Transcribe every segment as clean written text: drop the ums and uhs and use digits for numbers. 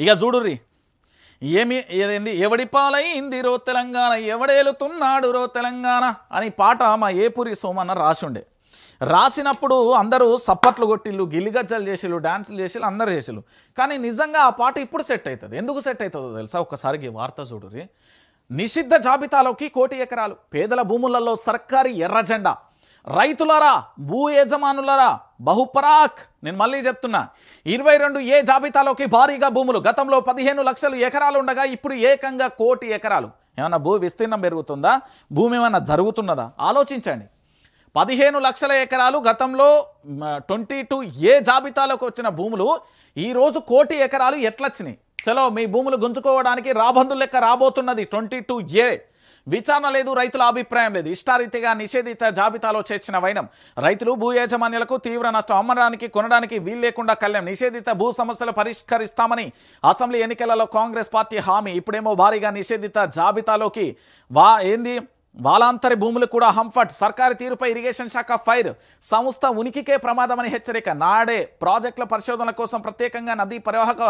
ఇక చూడుర్రి ఏమి ఏదేంది ఎవడి పాలైందిరో తెలంగాణ ఎవడేలుతున్నాడు రో తెలంగాణ అని పాట మా ఏపూరి సోమన్న రాసుండే. రాసినప్పుడు అందరూ సప్పట్లు కొట్టిళ్ళు, గిల్లిగజ్జలు చేసిళ్ళు, డాన్సులు చేసిళ్ళు, అందరూ చేసిళ్ళు. కానీ నిజంగా ఆ పాట ఇప్పుడు సెట్ అవుతుంది. ఎందుకు సెట్ అవుతుందో తెలుసా? ఒక్కసారికి వార్త చూడుర్రి. నిషిద్ధ జాబితాలోకి 1 కోటి ఎకరాలు, పేదల భూములలో సర్కారీ ఎర్రజెండా, రైతులరా భూ యజమానులరా బహుపరాక్. నేను మళ్ళీ చెప్తున్నా, 22A జాబితాలోకి భారీగా భూములు. గతంలో 15 లక్షల ఎకరాలు ఉండగా ఇప్పుడు ఏకంగా 1 కోటి ఎకరాలు. ఏమన్నా భూ విస్తీర్ణం పెరుగుతుందా? భూమి ఏమన్నా జరుగుతున్నదా? ఆలోచించండి. 15 లక్షల ఎకరాలు గతంలో 22A జాబితాలోకి వచ్చిన భూములు ఈరోజు 1 కోటి ఎకరాలు ఎట్లొచ్చినాయి? చలో మీ భూములు గుంజుకోవడానికి రాబందుల లెక్క రాబోతున్నది 22A. విచారణ లేదు, రైతుల అభిప్రాయం లేదు. ఇష్టారీతిగా నిషేధిత జాబితాలో చేర్చిన వైనం. రైతులు భూ యాజమాన్యాలకు తీవ్ర నష్టం. అమ్మడానికి కొనడానికి వీలు లేకుండా కళ్యాణం. నిషేధిత భూ సమస్యలు పరిష్కరిస్తామని అసెంబ్లీ ఎన్నికలలో కాంగ్రెస్ పార్టీ హామీ. ఇప్పుడేమో భారీగా నిషేధిత జాబితాలోకి వాలాంతరి భూములు కూడా హంఫట్. సర్కారీ తీరుపై ఇరిగేషన్ శాఖ ఫైర్. సంస్థ ఉనికికే ప్రమాదమని హెచ్చరిక. నాడే ప్రాజెక్టుల పరిశోధనల కోసం ప్రత్యేకంగా నదీ పరివాహక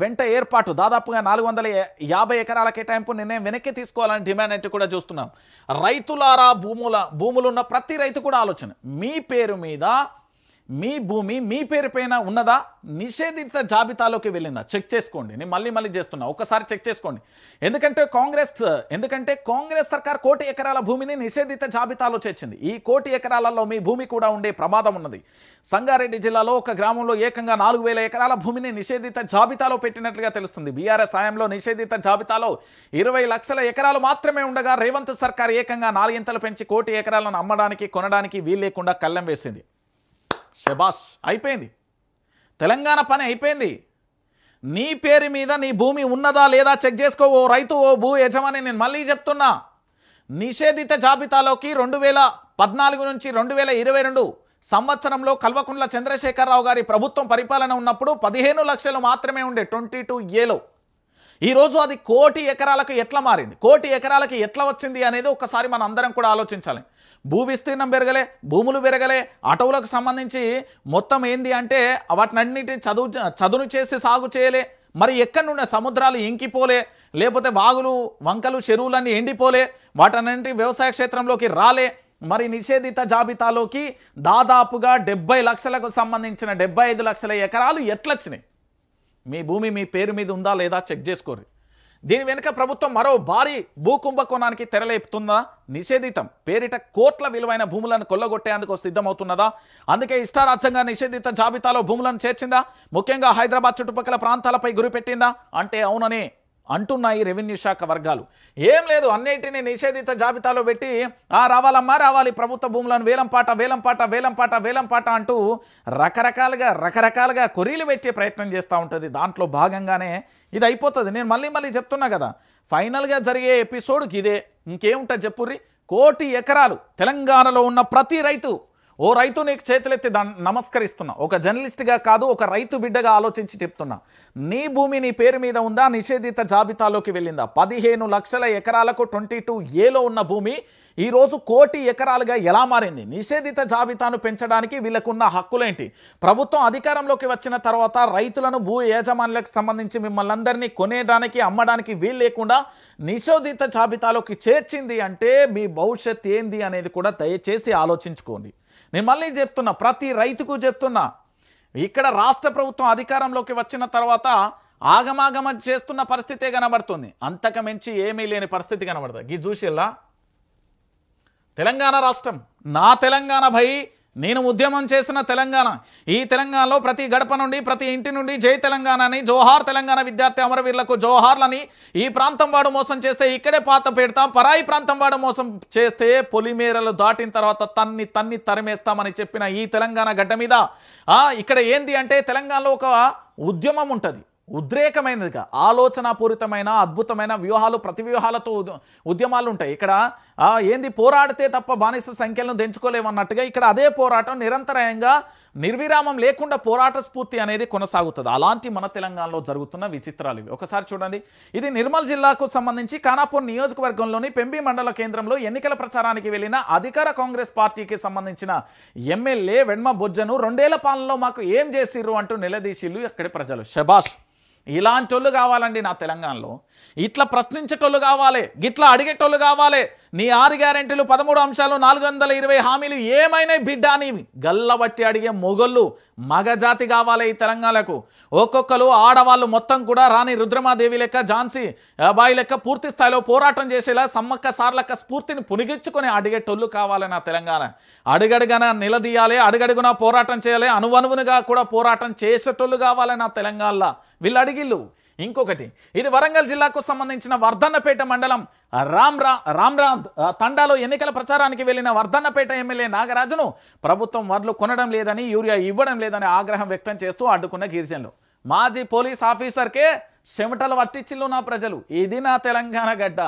వెంట ఏర్పాటు. దాదాపుగా 450 ఎకరాల కేటాయింపు నిర్ణయం వెనక్కి తీసుకోవాలని డిమాండ్ అంటూ కూడా చూస్తున్నాం. రైతులారా భూములున్న ప్రతి రైతు కూడా ఆలోచన, మీ పేరు మీద మీ భూమి మీ పేరు పైన ఉన్నదా, నిషేధిత జాబితాలోకి వెళ్ళిందా చెక్ చేసుకోండి. నేను మళ్ళీ చేస్తున్నా, ఒకసారి చెక్ చేసుకోండి. ఎందుకంటే కాంగ్రెస్ సర్కార్ 1 కోటి ఎకరాల భూమిని నిషేధిత జాబితాలో చేర్చింది. ఈ 1 కోటి ఎకరాలలో మీ భూమి కూడా ఉండే ప్రమాదం ఉన్నది. సంగారెడ్డి జిల్లాలో ఒక గ్రామంలో ఏకంగా 4000 ఎకరాల భూమిని నిషేధిత జాబితాలో పెట్టినట్లుగా తెలుస్తుంది. బీఆర్ఎస్ హయాంలో నిషేధిత జాబితాలో 20 లక్షల ఎకరాలు మాత్రమే ఉండగా రేవంత్ సర్కార్ ఏకంగా 4 ఇంతలు పెంచి 1 కోటి ఎకరాలను అమ్మడానికి కొనడానికి వీలు లేకుండా కళ్ళెం వేసింది. శబాష్, అయిపోయింది. తెలంగాణ పని అయిపోయింది. నీ పేరు మీద నీ భూమి ఉన్నదా లేదా చెక్ చేసుకో ఓ రైతు, ఓ భూ యజమాని. నేను మళ్ళీ చెప్తున్నా, నిషేధిత జాబితాలోకి 2014 నుంచి 2022 సంవత్సరంలో కల్వకుంట్ల చంద్రశేఖరరావు గారి ప్రభుత్వం పరిపాలన ఉన్నప్పుడు 15 లక్షలు మాత్రమే ఉండే 22Aలో. ఈరోజు అది 1 కోటి ఎకరాలకు ఎట్లా మారింది, 1 కోటి ఎకరాలకి ఎట్లా వచ్చింది అనేది ఒకసారి మనం అందరం కూడా ఆలోచించాలి. భూ విస్తీర్ణం పెరగలే, భూములు పెరగలే, అటవులకు సంబంధించి మొత్తం ఏంది అంటే వాటినన్నిటి చదును చేసి సాగు చేయలే. మరి ఎక్కడి నుండి సముద్రాలు ఇంకిపోలే, లేకపోతే వాగులు వంకలు చెరువులన్నీ ఎండిపోలే, వాటన్నింటి వ్యవసాయ క్షేత్రంలోకి రాలే. మరి నిషేధిత జాబితాలోకి దాదాపుగా 70 లక్షలకు సంబంధించిన 75 లక్షల ఎకరాలు ఎట్లొచ్చినాయి? మీ భూమి మీ పేరు మీద ఉందా లేదా చెక్ చేసుకోరు. దీని వెనుక ప్రభుత్వం మరో భారీ భూకుంభకోణానికి తెరలేపుతుందా? నిషేధితం పేరిట కోట్ల విలువైన భూములను కొల్లగొట్టేందుకు సిద్ధమవుతున్నదా? అందుకే ఇష్టారాజ్యంగా నిషేధిత జాబితాలో భూములను చేర్చిందా? ముఖ్యంగా హైదరాబాద్ చుట్టుపక్కల ప్రాంతాలపై గురిపెట్టిందా అంటే అవుననే అంటున్నాయి రెవెన్యూ శాఖ వర్గాలు. ఏం లేదు, అన్నిటినీ నిషేధిత జాబితాలో పెట్టి రావాలమ్మా రావాలి ప్రభుత్వ భూములను వేలంపాట అంటూ రకరకాలుగా కొరీలు పెట్టే ప్రయత్నం చేస్తూ ఉంటుంది. దాంట్లో భాగంగానే ఇది అయిపోతుంది. నేను మళ్ళీ చెప్తున్నా కదా, ఫైనల్గా జరిగే ఎపిసోడ్కి ఇదే. ఇంకేముంటుంది చెప్పుర్రి? 1 కోటి ఎకరాలు తెలంగాణలో ఉన్న ప్రతి రైతు, ఓ రైతు నీకు చేతులెత్తి నమస్కరిస్తున్నా. ఒక జర్నలిస్ట్గా కాదు, ఒక రైతు బిడ్డగా ఆలోచించి చెప్తున్నా. నీ భూమి నీ పేరు మీద ఉందా, నిషేధిత జాబితాలోకి వెళ్ళిందా? 15 లక్షల ఎకరాలకు 22Aలో ఉన్న భూమి ఈరోజు 1 కోటి ఎకరాలుగా ఎలా మారింది? నిషేధిత జాబితాను పెంచడానికి వీళ్ళకున్న హక్కులేంటి? ప్రభుత్వం అధికారంలోకి వచ్చిన తర్వాత రైతులను భూ యాజమాన్యాలకు సంబంధించి మిమ్మల్ని అందరినీ కొనేయడానికి అమ్మడానికి వీలు లేకుండా నిషేధిత జాబితాలోకి చేర్చింది అంటే మీ భవిష్యత్ ఏంది అనేది కూడా దయచేసి ఆలోచించుకోండి. నేను మళ్ళీ చెప్తున్నా, ప్రతి రైతుకు చెప్తున్నా, ఇక్కడ రాష్ట్ర ప్రభుత్వం అధికారంలోకి వచ్చిన తర్వాత ఆగమాగమ చేస్తున్న పరిస్థితే కనబడుతుంది. అంతకు మించి ఏమీ లేని పరిస్థితి కనబడుతుంది. ఇది చూసిల్లా, తెలంగాణ రాష్ట్రం నా తెలంగాణ భయ్, నేను ఉద్యమం చేసిన తెలంగాణ. ఈ తెలంగాణలో ప్రతి గడప నుండి ప్రతి ఇంటి నుండి జై తెలంగాణ అని, జోహార్ తెలంగాణ విద్యార్థి అమరవీరులకు జోహార్లని, ఈ ప్రాంతం వాడు మోసం చేస్తే ఇక్కడే పాత పెడతాం, పరాయి ప్రాంతం వాడు మోసం చేస్తే పొలిమేరలు దాటిన తర్వాత తన్ని తరిమేస్తామని చెప్పిన ఈ తెలంగాణ గడ్డ మీద ఇక్కడ ఏంది అంటే తెలంగాణలో ఒక ఉద్యమం ఉంటుంది. ఉద్రేకమైనదిగా ఆలోచనాపూరితమైన అద్భుతమైన వ్యూహాలు, ప్రతి వ్యూహాలతో ఉద్యమాలు ఉంటాయి. ఇక్కడ ఏంది పోరాడితే తప్ప బానిస సంఖ్యలను తెంచుకోలేమన్నట్టుగా ఇక్కడ అదే పోరాటం నిరంతరంగా నిర్విరామం లేకుండా పోరాట స్ఫూర్తి అనేది కొనసాగుతుంది. అలాంటి మన తెలంగాణలో జరుగుతున్న విచిత్రాలు ఇవి. ఒకసారి చూడండి, ఇది నిర్మల్ జిల్లాకు సంబంధించి ఖానాపూర్ నియోజకవర్గంలోని పెంబి మండల కేంద్రంలో ఎన్నికల ప్రచారానికి వెళ్ళిన అధికార కాంగ్రెస్ పార్టీకి సంబంధించిన ఎమ్మెల్యే వెడ్మ బొజ్జను 2 ఏళ్ల పాలనలో మాకు ఏం చేసిర్రు అంటూ నిలదీసిల్లు అక్కడి ప్రజలు. శబాష్, ఇలాంటోళ్ళు కావాలండి నా తెలంగాణలో. ఇట్లా ప్రశ్నించేటోళ్ళు కావాలి, గిట్లా అడిగేటోళ్ళు కావాలి. నీ 6 గ్యారెంటీలు 13 అంశాలు 420 హామీలు ఏమైనా బిడ్డా నీవి గల్లబట్టి అడిగే మొగళ్ళు మగజాతి కావాలి ఈ తెలంగాణకు. ఒక్కొక్కరు ఆడవాళ్ళు మొత్తం కూడా రాణి రుద్రమాదేవి లెక్క, ఝాన్సీ బాయి లెక్క పూర్తి స్థాయిలో పోరాటం చేసేలా సమ్మక్క సార్లక్క స్ఫూర్తిని పునిగించుకొని అడిగేటోళ్ళు కావాలి నా తెలంగాణ. అడుగడుగన నిలదీయాలి, అడుగడుగున పోరాటం చేయాలి, అనువనువునుగా కూడా పోరాటం చేసేటోళ్ళు కావాలి నా తెలంగాణలో. వీళ్ళు అడిగిళ్ళు. ఇంకొకటి, ఇది వరంగల్ జిల్లాకు సంబంధించిన వర్ధన్నపేట మండలం రామ్రాద్ తండాలో ఎన్నికల ప్రచారానికి వెళ్లిన వర్ధన్నపేట ఎమ్మెల్యే నాగరాజును ప్రభుత్వం వడ్లు కొనడం లేదని, యూరియా ఇవ్వడం లేదని ఆగ్రహం వ్యక్తం చేస్తూ అడ్డుకున్న గిరిజనులు. మాజీ పోలీస్ ఆఫీసర్కే చెమటలు పట్టించిల్లు నా ప్రజలు. ఇది నా తెలంగాణ గడ్డ.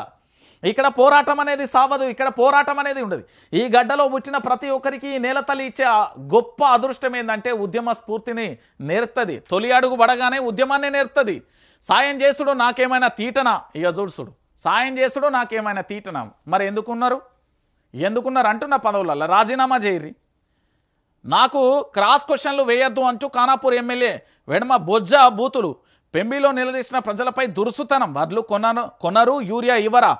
ఇక్కడ పోరాటం అనేది సావదు, ఇక్కడ పోరాటం అనేది ఉండదు. ఈ గడ్డలో పుట్టిన ప్రతి ఒక్కరికి ఈ నేల తల్లి ఇచ్చే గొప్ప అదృష్టం ఏంటంటే ఉద్యమ స్ఫూర్తిని నేర్పుతుంది. తొలి అడుగు పడగానే ఉద్యమాన్ని నేర్పుతుంది. సాయం చేసుడు నాకేమైనా తీటనా, ఇక చూడుసుడు సాయం చేసుడు నాకేమైనా తీటనా. మరి ఎందుకున్నారు అంటున్న పదవులలో రాజీనామా చేయరి. నాకు క్రాస్ క్వశ్చన్లు వేయొద్దు అంటూ ఖానాపూర్ ఎమ్మెల్యే వెడమ బొజ్జ బూతులు. పెంబిలో నిలదీసిన ప్రజలపై దురుసుతనం. వడ్లు కొనరు, యూరియా ఇవ్వరా.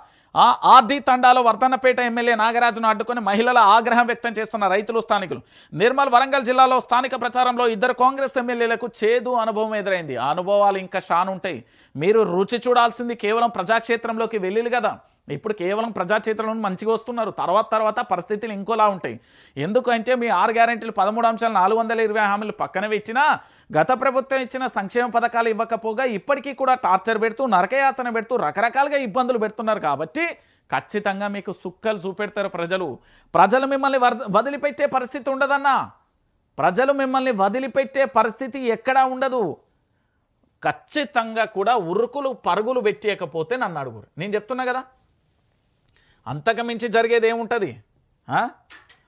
ఆర్డీ తండాలో వర్ధన్నపేట ఎమ్మెల్యే నాగరాజును అడ్డుకొని మహిళల ఆగ్రహం వ్యక్తం చేస్తున్న రైతులు, స్థానికులు. నిర్మల్ వరంగల్ జిల్లాలో స్థానిక ప్రచారంలో 2 కాంగ్రెస్ ఎమ్మెల్యేలకు చేదు అనుభవం ఎదురైంది. ఆ అనుభవాలు ఇంకా షానుంటాయి. మీరు రుచి చూడాల్సింది కేవలం ప్రజాక్షేత్రంలోకి వెళ్ళిలు కదా. ఇప్పుడు కేవలం ప్రజాక్షేత్రంలో మంచిగా వస్తున్నారు. తర్వాత పరిస్థితులు ఇంకోలా ఉంటాయి. ఎందుకంటే మీ 6 గ్యారెంటీలు 13 అంశాలు 420 హామీలు పక్కన పెట్టినా గత ప్రభుత్వం ఇచ్చిన సంక్షేమ పథకాలు ఇవ్వకపోగా ఇప్పటికీ కూడా టార్చర్ పెడుతూ, నరకయాతన పెడుతూ రకరకాలుగా ఇబ్బందులు పెడుతున్నారు. కాబట్టి ఖచ్చితంగా మీకు సుక్కలు చూపెడతారు ప్రజలు మిమ్మల్ని వదిలిపెట్టే పరిస్థితి ఉండదన్నా. ప్రజలు మిమ్మల్ని వదిలిపెట్టే పరిస్థితి ఎక్కడా ఉండదు. ఖచ్చితంగా కూడా ఉరుకులు పరుగులు పెట్టేయకపోతే నన్ను అడుగురు. నేను చెప్తున్నా కదా, అంతకు మించి జరిగేది ఏముంటుంది?